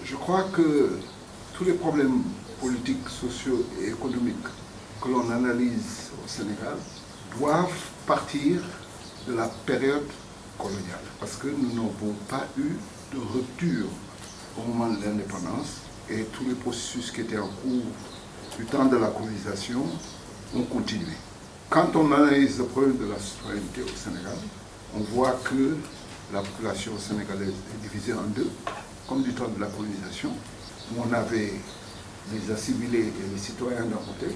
Je crois que tous les problèmes politiques, sociaux et économiques que l'on analyse au Sénégal doivent partir de la période coloniale. Parce que nous n'avons pas eu de rupture au moment de l'indépendance et tous les processus qui étaient en cours du temps de la colonisation ont continué. Quand on analyse le problème de la citoyenneté au Sénégal, on voit que la population sénégalaise est divisée en deux, comme du temps de la colonisation, où on avait les assimilés et les citoyens d'un côté,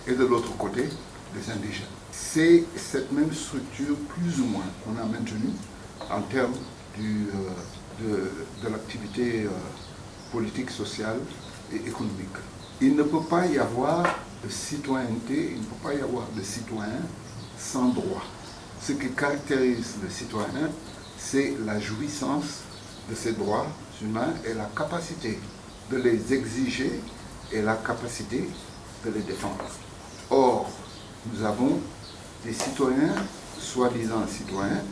et de l'autre côté, les indigènes. C'est cette même structure, plus ou moins, qu'on a maintenue en termes de l'activité politique, sociale et économique. Il ne peut pas y avoir de citoyenneté, il ne peut pas y avoir de citoyen sans droit. Ce qui caractérise le citoyen, c'est la jouissance de ses droits humains et la capacité de les exiger et la capacité de les défendre. Or, nous avons des citoyens, soi-disant citoyens,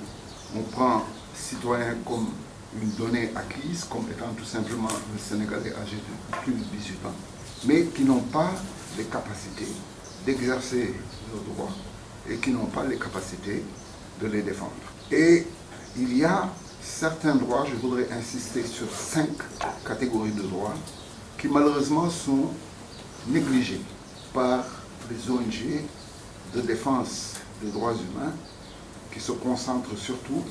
on prend citoyen comme une donnée acquise, comme étant tout simplement le Sénégalais âgé de plus de 18 ans, mais qui n'ont pas les capacités d'exercer leurs droits et qui n'ont pas les capacités de les défendre. Et il y a certains droits, je voudrais insister sur 5 catégories de droits qui malheureusement sont négligés par les ONG de défense des droits humains qui se concentrent surtout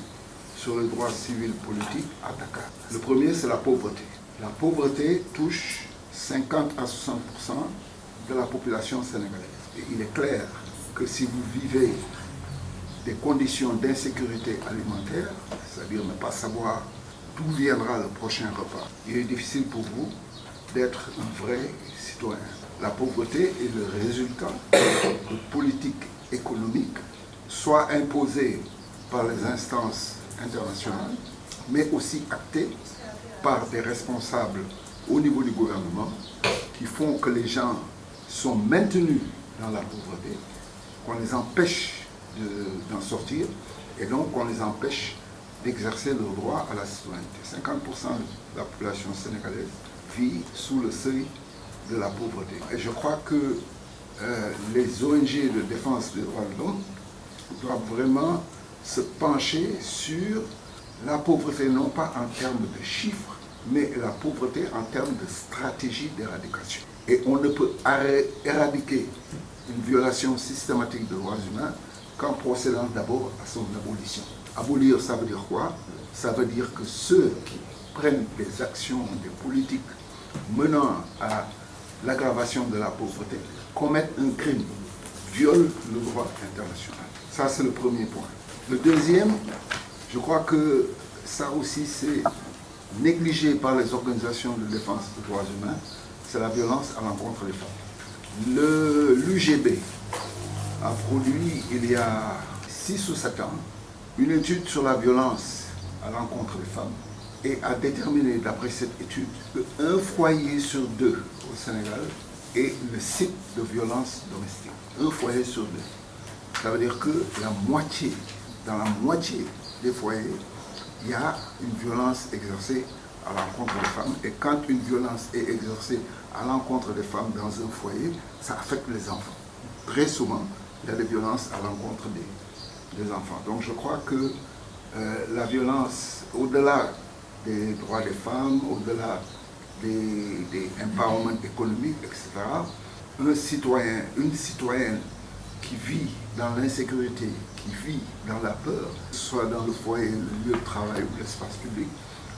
sur les droits civils politiques à Dakar. Le premier, c'est la pauvreté. La pauvreté touche 50 à 60% de la population sénégalaise. Et il est clair que si vous vivez des conditions d'insécurité alimentaire, c'est-à-dire ne pas savoir d'où viendra le prochain repas, il est difficile pour vous d'être un vrai citoyen. La pauvreté est le résultat de politiques économiques, soit imposées par les instances internationales, mais aussi actées par des responsables au niveau du gouvernement, qui font que les gens sont maintenus dans la pauvreté, qu'on les empêche d'en sortir, et donc qu'on les empêche d'exercer leur droit à la citoyenneté. 50% de la population sénégalaise vit sous le seuil de la pauvreté. Et je crois que les ONG de défense des droits de l'homme doivent vraiment se pencher sur la pauvreté, non pas en termes de chiffres, mais la pauvreté en termes de stratégie d'éradication. Et on ne peut éradiquer une violation systématique des droits humains qu'en procédant d'abord à son abolition. Abolir, ça veut dire quoi? Ça veut dire que ceux qui prennent des actions, des politiques menant à l'aggravation de la pauvreté commettent un crime, violent le droit international. Ça, c'est le premier point. Le deuxième, je crois que ça aussi c'est négligé par les organisations de défense des droits humains, c'est la violence à l'encontre des femmes. L'UGB a produit il y a 6 ou 7 ans une étude sur la violence à l'encontre des femmes et a déterminé, d'après cette étude, qu'un foyer sur 2 au Sénégal est le site de violence domestique. Un foyer sur 2. Ça veut dire que dans la moitié des foyers, il y a une violence exercée à l'encontre des femmes. Et quand une violence est exercée à l'encontre des femmes dans un foyer, ça affecte les enfants. Très souvent, il y a des violences à l'encontre des enfants. Donc je crois que la violence, au-delà des droits des femmes, au-delà des empowerment économiques, etc., un citoyen, une citoyenne qui vit dans l'insécurité, qui vit dans la peur, soit dans le foyer, le lieu de travail ou l'espace public,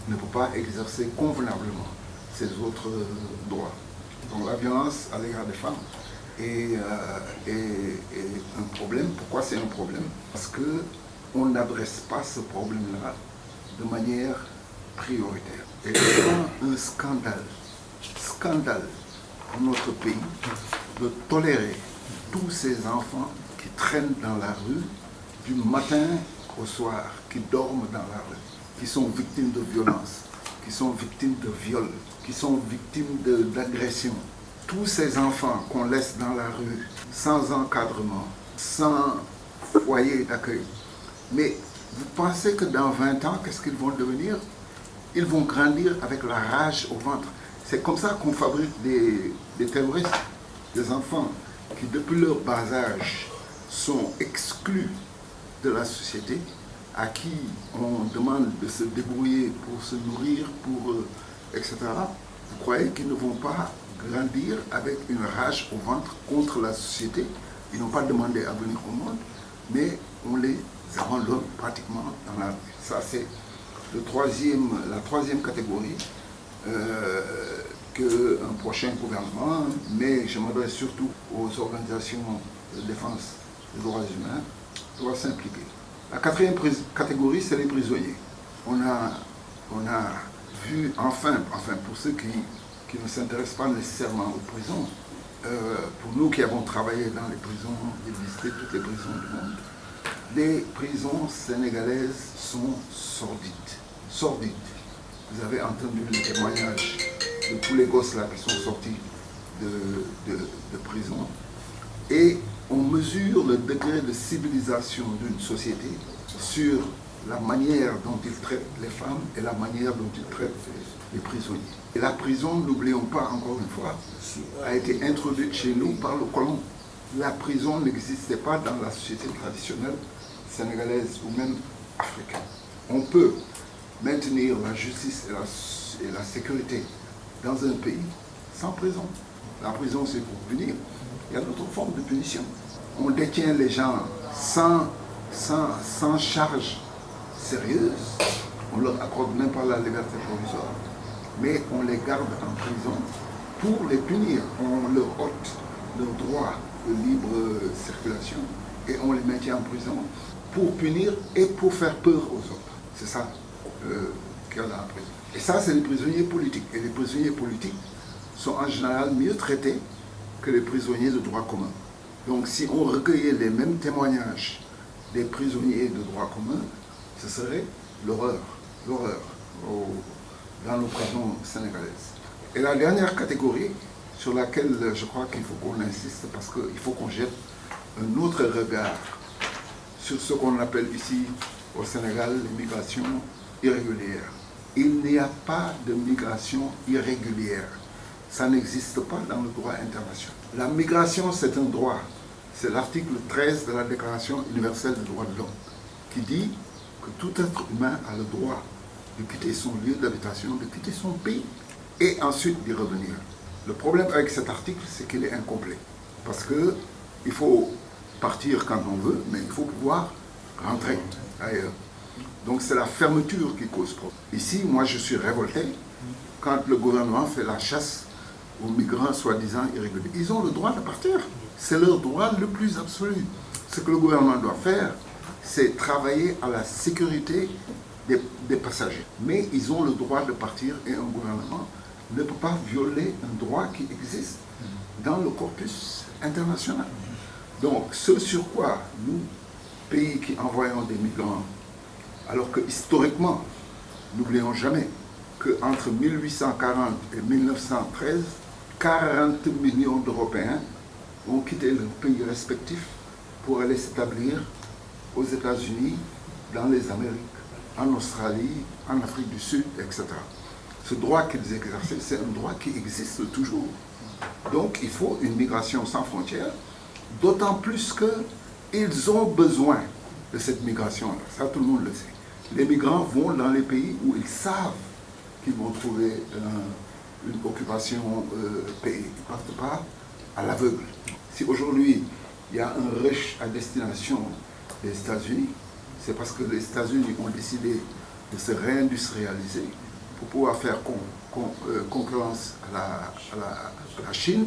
ne peut pas exercer convenablement ses autres droits. Donc la violence à l'égard des femmes est un problème. Pourquoi c'est un problème? Parce qu'on n'adresse pas ce problème-là de manière prioritaire. Et c'est un scandale pour notre pays de tolérer tous ces enfants qui traînent dans la rue du matin au soir, qui dorment dans la rue, qui sont victimes de violences, qui sont victimes de viols, qui sont victimes d'agressions. Tous ces enfants qu'on laisse dans la rue sans encadrement, sans foyer d'accueil. Mais vous pensez que dans 20 ans, qu'est-ce qu'ils vont devenir? ils vont grandir avec la rage au ventre. C'est comme ça qu'on fabrique des terroristes, des enfants qui depuis leur bas âge sont exclus de la société, à qui on demande de se débrouiller pour se nourrir, etc. Vous croyez qu'ils ne vont pas grandir avec une rage au ventre contre la société? Ils n'ont pas demandé à venir au monde, mais on les abandonne pratiquement dans la rue. Ça, c'est la troisième catégorie qu'un prochain gouvernement, mais je m'adresse surtout aux organisations de défense des droits humains, doit s'impliquer. La quatrième catégorie, c'est les prisonniers. On a vu, enfin pour ceux qui ne s'intéressent pas nécessairement aux prisons, pour nous qui avons travaillé dans les prisons et visité toutes les prisons du monde, les prisons sénégalaises sont sordides. Vous avez entendu les témoignages de tous les gosses là qui sont sortis de prison. Et on mesure le degré de civilisation d'une société sur la manière dont ils traitent les femmes et la manière dont ils traitent les prisonniers. Et la prison, n'oublions pas encore une fois, a été introduite chez nous par le colon. La prison n'existait pas dans la société traditionnelle sénégalaise ou même africaine. On peut maintenir la justice et la sécurité dans un pays sans prison. La prison, c'est pour punir. Il y a d'autres formes de punition. On détient les gens sans charge sérieuse. On ne leur accorde même pas la liberté provisoire. Mais on les garde en prison pour les punir. On leur ôte leur droit de libre circulation et on les maintient en prison pour punir et pour faire peur aux autres. C'est ça qu'il y a dans la prison. Et ça, c'est les prisonniers politiques. Et les prisonniers politiques sont en général mieux traités que les prisonniers de droit commun. Donc si on recueillait les mêmes témoignages des prisonniers de droit commun, ce serait l'horreur dans nos prisons sénégalaises. Et la dernière catégorie sur laquelle je crois qu'il faut qu'on insiste, parce qu'il faut qu'on jette un autre regard sur ce qu'on appelle ici au Sénégal l'immigration irrégulière. Il n'y a pas de migration irrégulière. Ça n'existe pas dans le droit international. La migration, c'est un droit. C'est l'article 13 de la Déclaration universelle des droits de l'homme qui dit que tout être humain a le droit de quitter son lieu d'habitation, de quitter son pays et ensuite d'y revenir. Le problème avec cet article, c'est qu'il est incomplet. Parce qu'il faut partir quand on veut, mais il faut pouvoir rentrer ailleurs. Donc c'est la fermeture qui cause problème. Ici, moi je suis révolté quand le gouvernement fait la chasse aux migrants soi-disant irréguliers. Ils ont le droit de partir. C'est leur droit le plus absolu. Ce que le gouvernement doit faire, c'est travailler à la sécurité des passagers. Mais ils ont le droit de partir et un gouvernement ne peut pas violer un droit qui existe dans le corpus international. Donc, ce sur quoi nous, pays qui envoyons des migrants, alors que historiquement, n'oublions jamais qu'entre 1840 et 1913, 40 millions d'Européens ont quitté leurs pays respectifs pour aller s'établir aux États-Unis, dans les Amériques, en Australie, en Afrique du Sud, etc. Ce droit qu'ils exerçaient, c'est un droit qui existe toujours. Donc il faut une migration sans frontières, d'autant plus qu'ils ont besoin de cette migration-là. Ça, tout le monde le sait. Les migrants vont dans les pays où ils savent qu'ils vont trouver une occupation payée. Ils ne partent pas à l'aveugle. Si aujourd'hui, il y a un rush à destination des États-Unis, c'est parce que les États-Unis ont décidé de se réindustrialiser pour pouvoir faire concurrence à la Chine,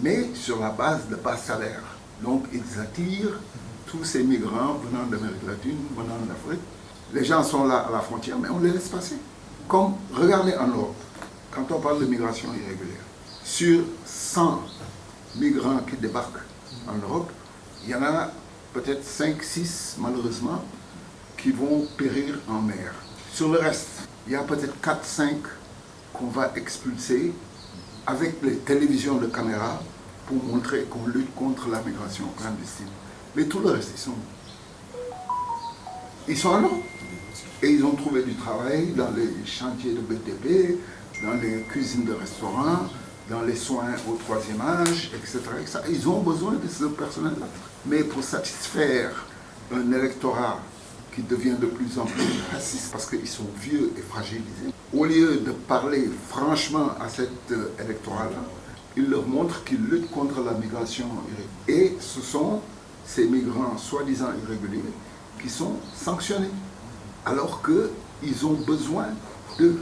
mais sur la base de bas salaires. Donc ils attirent tous ces migrants venant d'Amérique latine, venant d'Afrique. Les gens sont là à la frontière, mais on les laisse passer. Comme, regardez en Europe, quand on parle de migration irrégulière, sur 100 migrants qui débarquent en Europe, il y en a peut-être 5, 6, malheureusement, qui vont périr en mer. Sur le reste, il y a peut-être 4, 5 qu'on va expulser avec les télévisions de caméra pour montrer qu'on lutte contre la migration clandestine. Mais tout le reste, ils sont en Europe. Et ils ont trouvé du travail dans les chantiers de BTP, dans les cuisines de restaurants, dans les soins au troisième âge, etc., etc. Ils ont besoin de ce personnel-là. Mais pour satisfaire un électorat qui devient de plus en plus raciste, parce qu'ils sont vieux et fragilisés, au lieu de parler franchement à cet électorat-là, ils leur montrent qu'ils luttent contre la migration irrégulière. Et ce sont ces migrants soi-disant irréguliers qui sont sanctionnés, alors qu'ils ont besoin d'eux.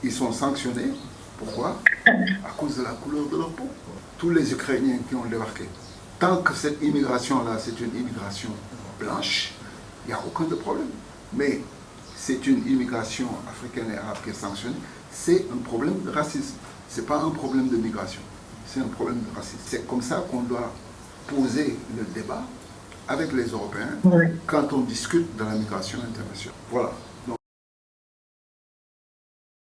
Ils sont sanctionnés, pourquoi? À cause de la couleur de leur peau. Tous les Ukrainiens qui ont débarqué, tant que cette immigration-là, c'est une immigration blanche, il n'y a aucun de problème. Mais c'est une immigration africaine et arabe qui est sanctionnée, c'est un problème de racisme. Ce n'est pas un problème de migration, c'est un problème de racisme. C'est comme ça qu'on doit poser le débat avec les Européens quand on discute de la migration internationale. Voilà.